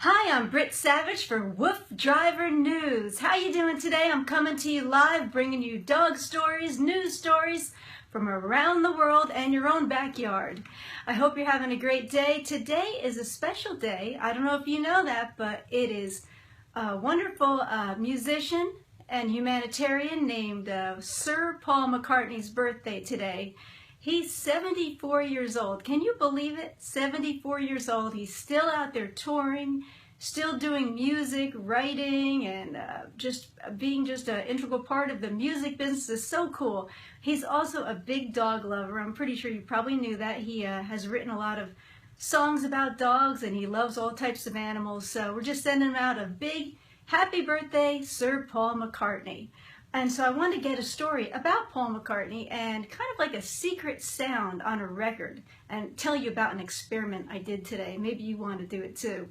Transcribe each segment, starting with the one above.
Hi, I'm Britt Savage for WooFDriver News. How you doing today? I'm coming to you live, bringing you dog stories, news stories from around the world and your own backyard. I hope you're having a great day. Today is a special day. I don't know if you know that, but it is a wonderful musician and humanitarian named Sir Paul McCartney's birthday today. He's 74 years old. Can you believe it? 74 years old. He's still out there touring, still doing music, writing, and just being an integral part of the music business is so cool. He's also a big dog lover. I'm pretty sure you probably knew that. He has written a lot of songs about dogs, and he loves all types of animals. So we're just sending him out a big happy birthday, Sir Paul McCartney. And so I wanted to get a story about Paul McCartney and kind of like a secret sound on a record and tell you about an experiment I did today. Maybe you want to do it too.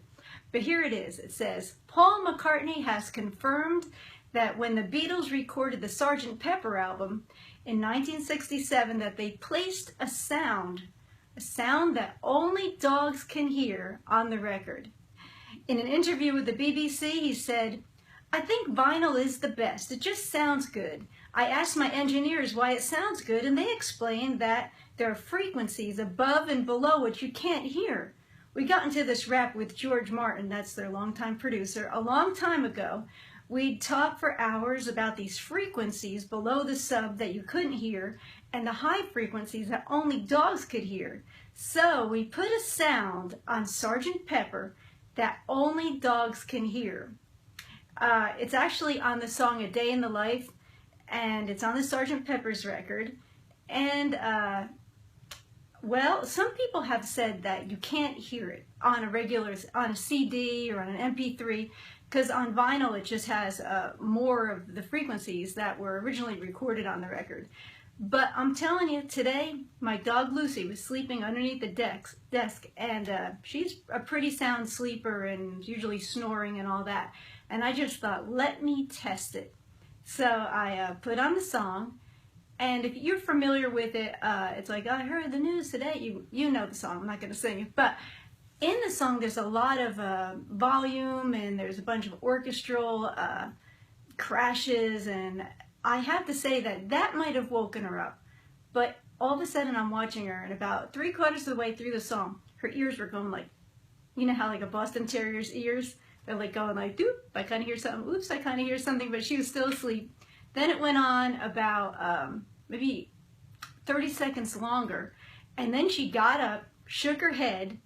But here it is. It says, Paul McCartney has confirmed that when the Beatles recorded the Sgt. Pepper album in 1967 that they placed a sound that only dogs can hear on the record. In an interview with the BBC, he said, "I think vinyl is the best. It just sounds good. I asked my engineers why it sounds good, and they explained that there are frequencies above and below which you can't hear. We got into this rap with George Martin," that's their longtime producer, "a long time ago. We'd talk for hours about these frequencies below the sub that you couldn't hear and the high frequencies that only dogs could hear. So we put a sound on Sgt. Pepper that only dogs can hear." It's actually on the song A Day in the Life, and it's on the Sgt. Pepper's record. And, well, some people have said that you can't hear it on a CD or on an MP3, because on vinyl it just has more of the frequencies that were originally recorded on the record. But I'm telling you, today, my dog Lucy was sleeping underneath the desk, and she's a pretty sound sleeper and usually snoring and all that. And I just thought, let me test it. So I put on the song, and if you're familiar with it, it's like, I heard the news today. You know the song. I'm not going to sing it. But in the song, there's a lot of volume, and there's a bunch of orchestral crashes, and I have to say that might have woken her up. But all of a sudden, I'm watching her, and about 3/4 of the way through the song, her ears were going like, you know how like a Boston Terrier's ears? They're like going like, doop, I kind of hear something, oops, I kind of hear something, but she was still asleep. Then it went on about maybe 30 seconds longer, and then she got up, shook her head,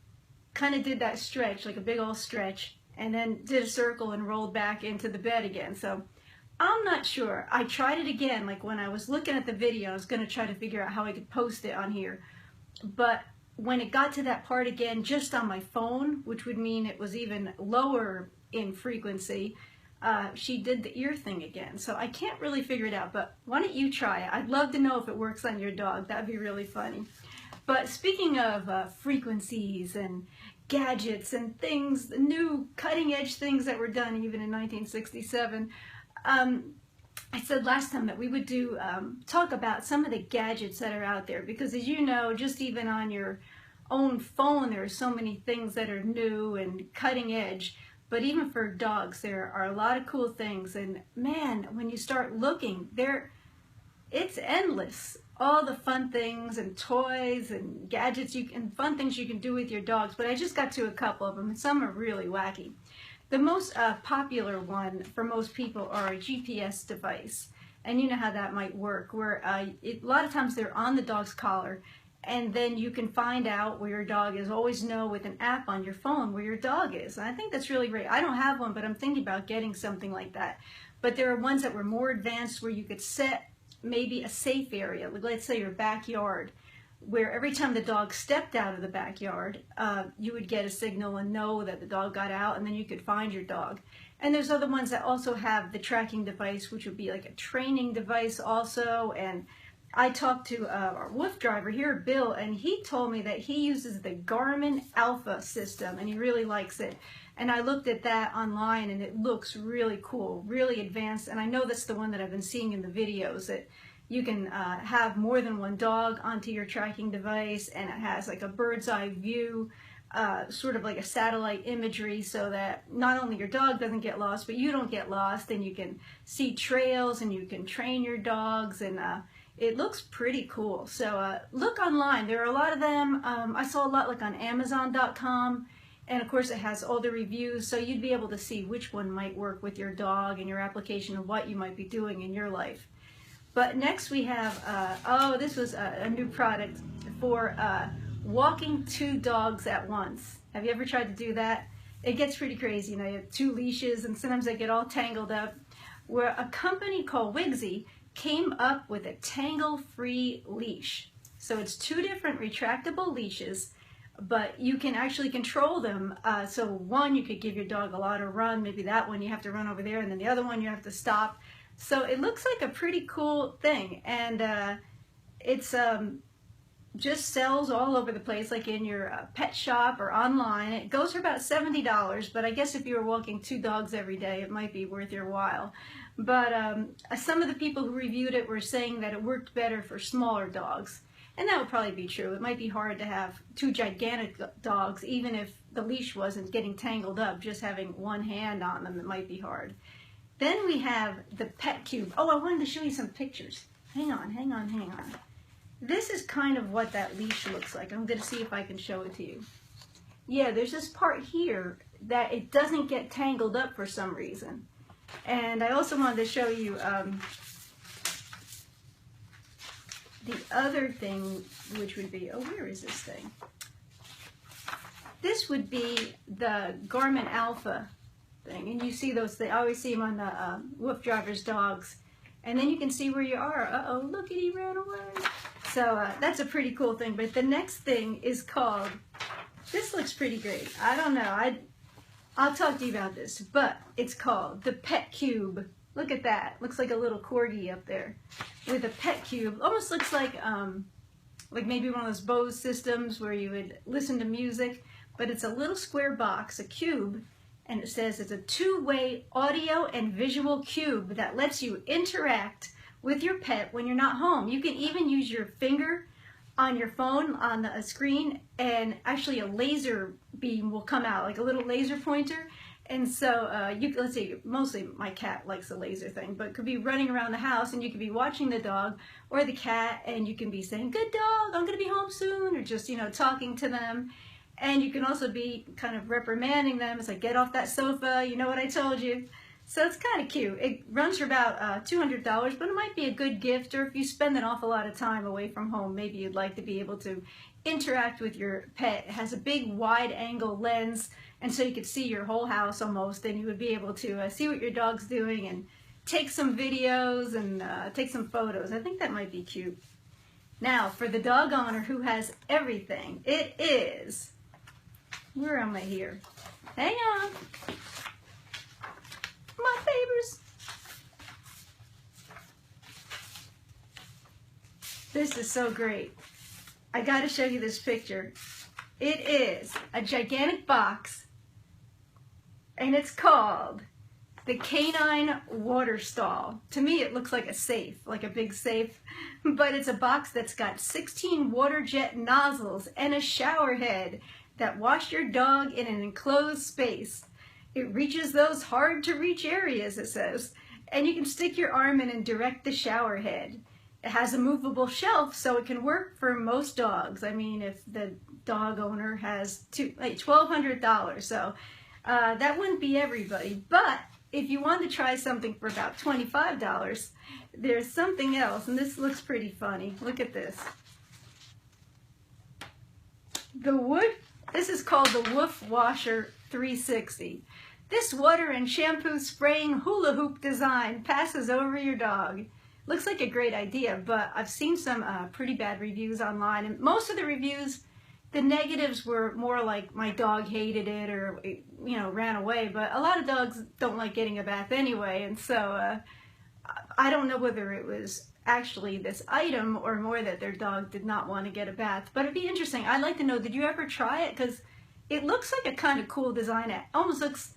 kind of did that stretch, like a big old stretch, and then did a circle and rolled back into the bed again. So I'm not sure. I tried it again, like when I was looking at the video, I was going to try to figure out how I could post it on here. But when it got to that part again, just on my phone, which would mean it was even lower in frequency, she did the ear thing again. So I can't really figure it out, but why don't you try it? I'd love to know if it works on your dog. That'd be really funny. But speaking of frequencies and gadgets and things, the new cutting edge things that were done even in 1967, I said last time that we would do talk about some of the gadgets that are out there, because as you know, just even on your own phone, there are so many things that are new and cutting edge. But even for dogs, there are a lot of cool things. And man, when you start looking, it's endless. All the fun things and toys and gadgets and fun things you can do with your dogs. But I just got to a couple of them, and some are really wacky. The most popular one for most people are a GPS device. And you know how that might work, where a lot of times they're on the dog's collar, and then you can find out where your dog is, always know with an app on your phone where your dog is. And I think that's really great. I don't have one, but I'm thinking about getting something like that. But there are ones that were more advanced where you could set maybe a safe area, like let's say your backyard, where every time the dog stepped out of the backyard, you would get a signal and know that the dog got out, and then you could find your dog. And there's other ones that also have the tracking device, which would be like a training device also. And I talked to our WooFDriver here, Bill, and he told me that he uses the Garmin Alpha system, and he really likes it. And I looked at that online, and it looks really cool, really advanced. And I know that's the one that I've been seeing in the videos, that you can have more than one dog onto your tracking device, and it has like a bird's eye view sort of like a satellite imagery so that not only your dog doesn't get lost, but you don't get lost, and you can see trails and you can train your dogs, and it looks pretty cool. So look online. There are a lot of them. I saw a lot like on Amazon.com, and of course it has all the reviews, so you'd be able to see which one might work with your dog and your application of what you might be doing in your life. But next we have, oh, this was a new product for walking 2 dogs at once. Have you ever tried to do that? It gets pretty crazy. You know, you have 2 leashes and sometimes they get all tangled up. Where a company called Wigsy came up with a tangle-free leash. So it's 2 different retractable leashes, but you can actually control them. So one, you could give your dog a lot of run. Maybe that one you have to run over there, and then the other one you have to stop. So it looks like a pretty cool thing, and it's just sells all over the place, like in your pet shop or online. It goes for about $70, but I guess if you were walking 2 dogs every day, it might be worth your while. But some of the people who reviewed it were saying that it worked better for smaller dogs, and that would probably be true. It might be hard to have 2 gigantic dogs, even if the leash wasn't getting tangled up. Just having one hand on them, it might be hard. Then we have the Pet Cube. Oh, I wanted to show you some pictures. Hang on. This is kind of what that leash looks like. I'm going to see if I can show it to you. Yeah, there's this part here that it doesn't get tangled up for some reason. And I also wanted to show you the other thing, which would be, oh, where is this thing? This would be the Garmin Alpha thing. And you see those, I always see them on the WooFDriver's dogs. And then you can see where you are. Uh-oh, look at, he ran away. So that's a pretty cool thing. But the next thing is called, this looks pretty great. I don't know, I'll talk to you about this, but it's called the Pet Cube. Look at that, looks like a little corgi up there with a Pet Cube. Almost looks like maybe one of those Bose systems where you would listen to music, but it's a little square box, a cube, and it says it's a 2-way audio and visual cube that lets you interact with your pet when you're not home. You can even use your finger on your phone on the screen, and actually a laser beam will come out, like a little laser pointer. And so let's see, mostly my cat likes the laser thing, but could be running around the house and you could be watching the dog or the cat, and you can be saying, "Good dog, I'm gonna be home soon," or just, you know, talking to them. And you can also be kind of reprimanding them. It's like, "Get off that sofa, you know what I told you." So it's kind of cute. It runs for about $200, but it might be a good gift, or if you spend an awful lot of time away from home, maybe you'd like to be able to interact with your pet. It has a big wide angle lens, and so you could see your whole house almost, and you would be able to see what your dog's doing and take some videos and take some photos. I think that might be cute. Now, for the dog owner who has everything, it is, where am I here? Hang on. My favors. This is so great. I got to show you this picture. It is a gigantic box, and it's called the Canine Water Stall. To me, it looks like a safe, like a big safe, but it's a box that's got 16 water jet nozzles and a shower head that wash your dog in an enclosed space. It reaches those hard to reach areas, it says, and you can stick your arm in and direct the shower head. It has a movable shelf, so it can work for most dogs. I mean, if the dog owner has $1,200, so that wouldn't be everybody. But if you want to try something for about $25, there's something else, and this looks pretty funny. Look at this. This is called the Woof Washer 360. This water and shampoo spraying hula hoop design passes over your dog. Looks like a great idea, but I've seen some pretty bad reviews online, and most of the reviews, the negatives were more like my dog hated it or, you know, ran away, but a lot of dogs don't like getting a bath anyway, and so I don't know whether it was actually this item or more that their dog did not want to get a bath. But it'd be interesting. I'd like to know, did you ever try it? Because it looks like a kind of cool design. It almost looks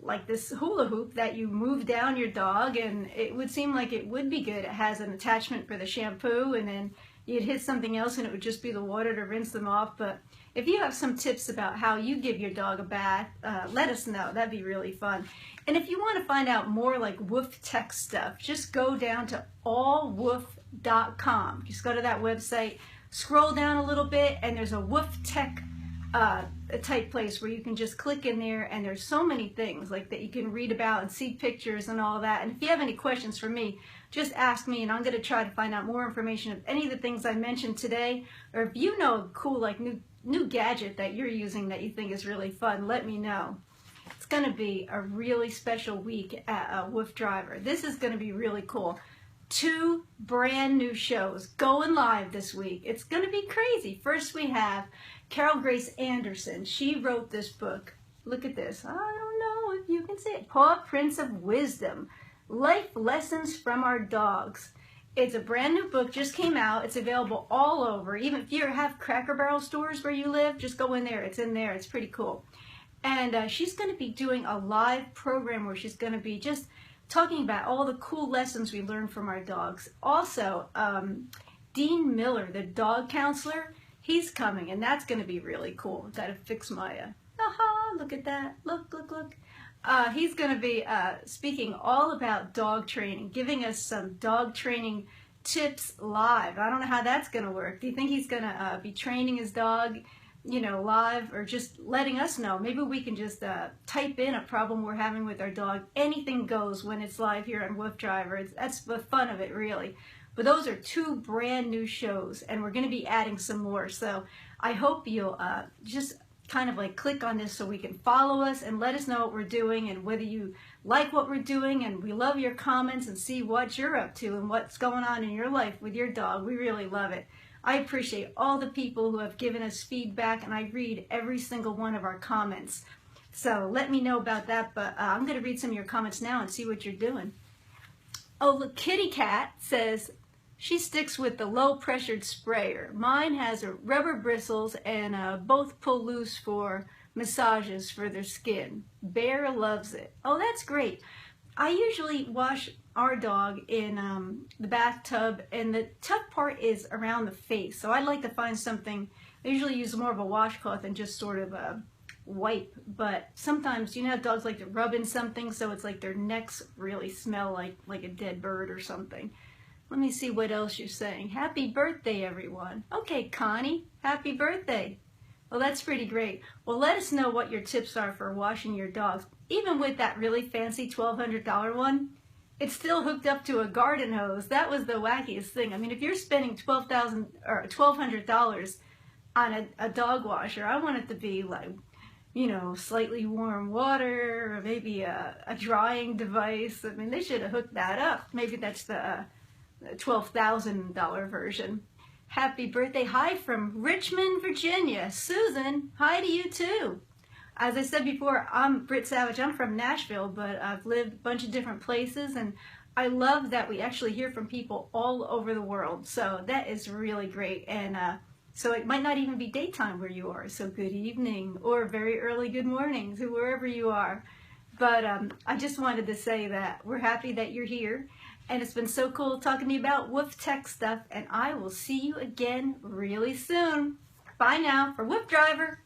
like this hula hoop that you move down your dog, and it would seem like it would be good. It has an attachment for the shampoo, and then you'd hit something else and it would just be the water to rinse them off. But if you have some tips about how you give your dog a bath, let us know. That'd be really fun. And if you want to find out more like Woof Tech stuff, just go down to allwoof.com. Just go to that website, scroll down a little bit, and there's a Woof Tech type place where you can just click in there, and there's so many things like that you can read about and see pictures and all that. And if you have any questions for me, just ask me, and I'm going to try to find out more information of any of the things I mentioned today, or if you know a cool like new gadget that you're using that you think is really fun, let me know. It's going to be a really special week at WooFDriver. This is going to be really cool. 2 brand new shows going live this week. It's going to be crazy. First we have Carol Grace Anderson. She wrote this book. Look at this. I don't know if you can see it. Paw Prints of Wisdom. Life Lessons from Our Dogs. It's a brand new book, just came out. It's available all over. Even if you have Cracker Barrel stores where you live, just go in there. It's in there. It's pretty cool. And she's going to be doing a live program where she's going to be just talking about all the cool lessons we learned from our dogs. Also, Dean Miller, the dog counselor, he's coming, and that's going to be really cool. Got to fix my, aha, look at that. Look, look, look. He's going to be speaking all about dog training, giving us some dog training tips live. I don't know how that's going to work. Do you think he's going to be training his dog, you know, live, or just letting us know? Maybe we can just type in a problem we're having with our dog. Anything goes when it's live here on WooFDriver. That's the fun of it, really. But those are 2 brand new shows, and we're going to be adding some more. So I hope you'll just kind of like click on this so we can follow us and let us know what we're doing and whether you like what we're doing. And we love your comments and see what you're up to and what's going on in your life with your dog. We really love it. I appreciate all the people who have given us feedback, and I read every single one of our comments. So let me know about that, but I'm going to read some of your comments now and see what you're doing. Oh, look, Kitty Cat says she sticks with the low-pressured sprayer. Mine has rubber bristles and both pull loose for massages for their skin. Bear loves it. Oh, that's great. I usually wash our dog in the bathtub, and the tough part is around the face. So I like to find something. I usually use more of a washcloth and just sort of wipe. But sometimes, you know how dogs like to rub in something, so it's like their necks really smell like a dead bird or something. Let me see what else you're saying. Happy birthday, everyone. Okay, Connie, happy birthday. Well, that's pretty great. Well, let us know what your tips are for washing your dogs. Even with that really fancy $1,200 one, it's still hooked up to a garden hose. That was the wackiest thing. I mean, if you're spending $1,200 on a dog washer, I want it to be like, you know, slightly warm water, or maybe a drying device. I mean, they should have hooked that up. Maybe that's the $12,000 version. Happy birthday. Hi from Richmond, Virginia. Susan, hi to you too. As I said before, I'm Britt Savage. I'm from Nashville, but I've lived a bunch of different places, and I love that we actually hear from people all over the world. So that is really great. And so it might not even be daytime where you are. So good evening or very early good morning to wherever you are. But I just wanted to say that we're happy that you're here. And it's been so cool talking to you about Woof Tech stuff. And I will see you again really soon. Bye now for WooFDriver.